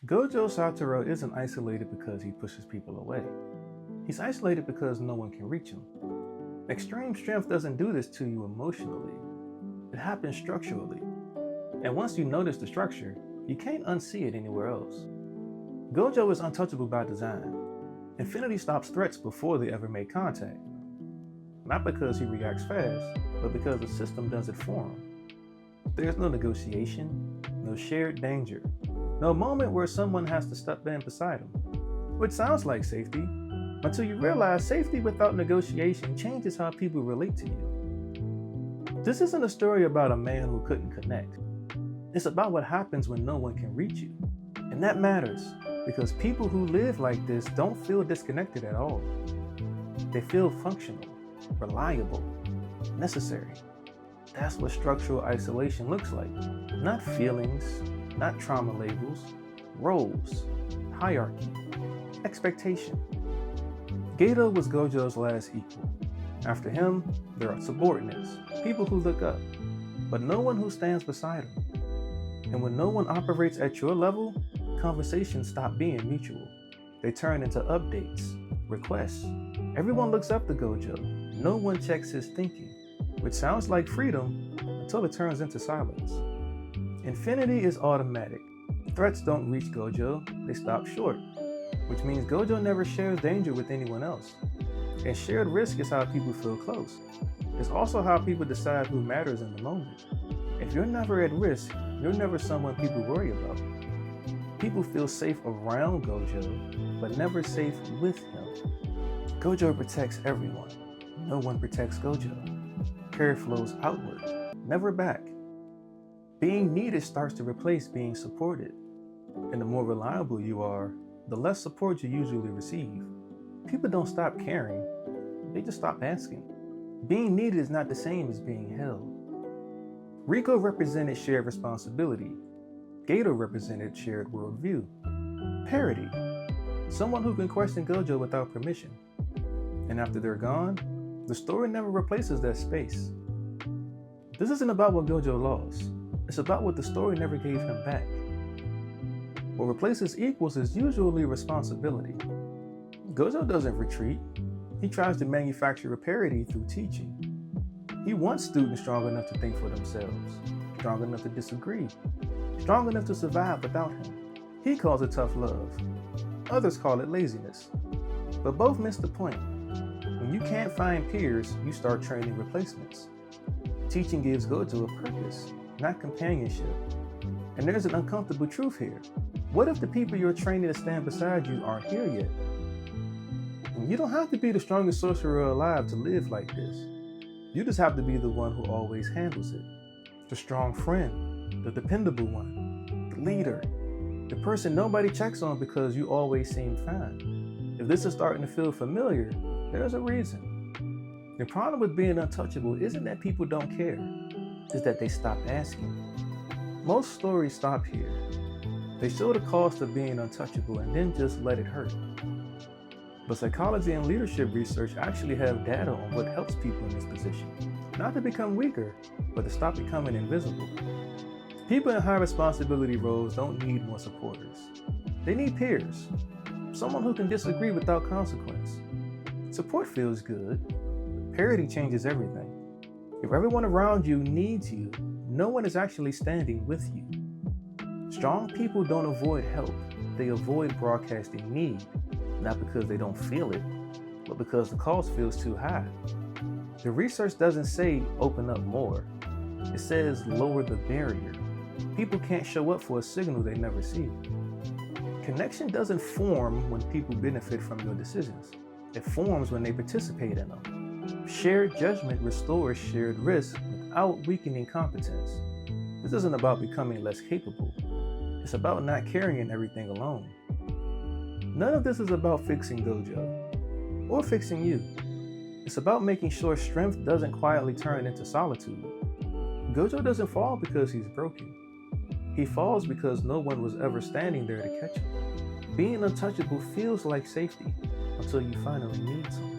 Gojo Satoru isn't isolated because he pushes people away. He's isolated because no one can reach him. Extreme strength doesn't do this to you emotionally. It happens structurally. And once you notice the structure, you can't unsee it anywhere else. Gojo is untouchable by design. Infinity stops threats before they ever make contact. Not because he reacts fast, but because the system does it for him. There's no negotiation, no shared danger, no moment where someone has to step in beside him. Which sounds like safety, until you realize safety without negotiation changes how people relate to you. This isn't a story about a man who couldn't connect. It's about what happens when no one can reach you. And that matters, because people who live like this don't feel disconnected at all. They feel functional, reliable, necessary. That's what structural isolation looks like. Not feelings, not trauma labels, roles, hierarchy, expectation. Gato was Gojo's last equal. After him, there are subordinates, people who look up, but no one who stands beside him. And when no one operates at your level, conversations stop being mutual. They turn into updates, requests. Everyone looks up to Gojo. No one checks his thinking, which sounds like freedom until it turns into silence. Infinity is automatic. Threats don't reach Gojo, they stop short, which means Gojo never shares danger with anyone else. And shared risk is how people feel close. It's also how people decide who matters in the moment. If you're never at risk, you're never someone people worry about. People feel safe around Gojo, but never safe with him. Gojo protects everyone. No one protects Gojo. Care flows outward, never back. Being needed starts to replace being supported. And the more reliable you are, the less support you usually receive. People don't stop caring, they just stop asking. Being needed is not the same as being held. Rico represented shared responsibility. Gato represented shared worldview. Parity. Someone who can question Gojo without permission. And after they're gone, the story never replaces that space. This isn't about what Gojo lost. It's about what the story never gave him back. What replaces equals is usually responsibility. Gojo doesn't retreat. He tries to manufacture a parity through teaching. He wants students strong enough to think for themselves, strong enough to disagree, strong enough to survive without him. He calls it tough love. Others call it laziness. But both miss the point. When you can't find peers, you start training replacements. Teaching gives Gojo a purpose, not companionship. And there's an uncomfortable truth here. What if the people you're training to stand beside you aren't here yet? And you don't have to be the strongest sorcerer alive to live like this. You just have to be the one who always handles it. The strong friend, the dependable one, the leader, the person nobody checks on because you always seem fine. If this is starting to feel familiar, there's a reason. The problem with being untouchable isn't that people don't care, it's that they stop asking. Most stories stop here. They show the cost of being untouchable and then just let it hurt. But psychology and leadership research actually have data on what helps people in this position. Not to become weaker, but to stop becoming invisible. People in high responsibility roles don't need more supporters. They need peers. Someone who can disagree without consequence. Support feels good, but parity changes everything. If everyone around you needs you, no one is actually standing with you. Strong people don't avoid help, they avoid broadcasting need. Not because they don't feel it, but because the cost feels too high. The research doesn't say open up more. It says lower the barrier. People can't show up for a signal they never see. Connection doesn't form when people benefit from your decisions. It forms when they participate in them. Shared judgment restores shared risk without weakening competence. This isn't about becoming less capable. It's about not carrying everything alone. None of this is about fixing Gojo, or fixing you. It's about making sure strength doesn't quietly turn into solitude. Gojo doesn't fall because he's broken. He falls because no one was ever standing there to catch him. Being untouchable feels like safety until you finally need someone.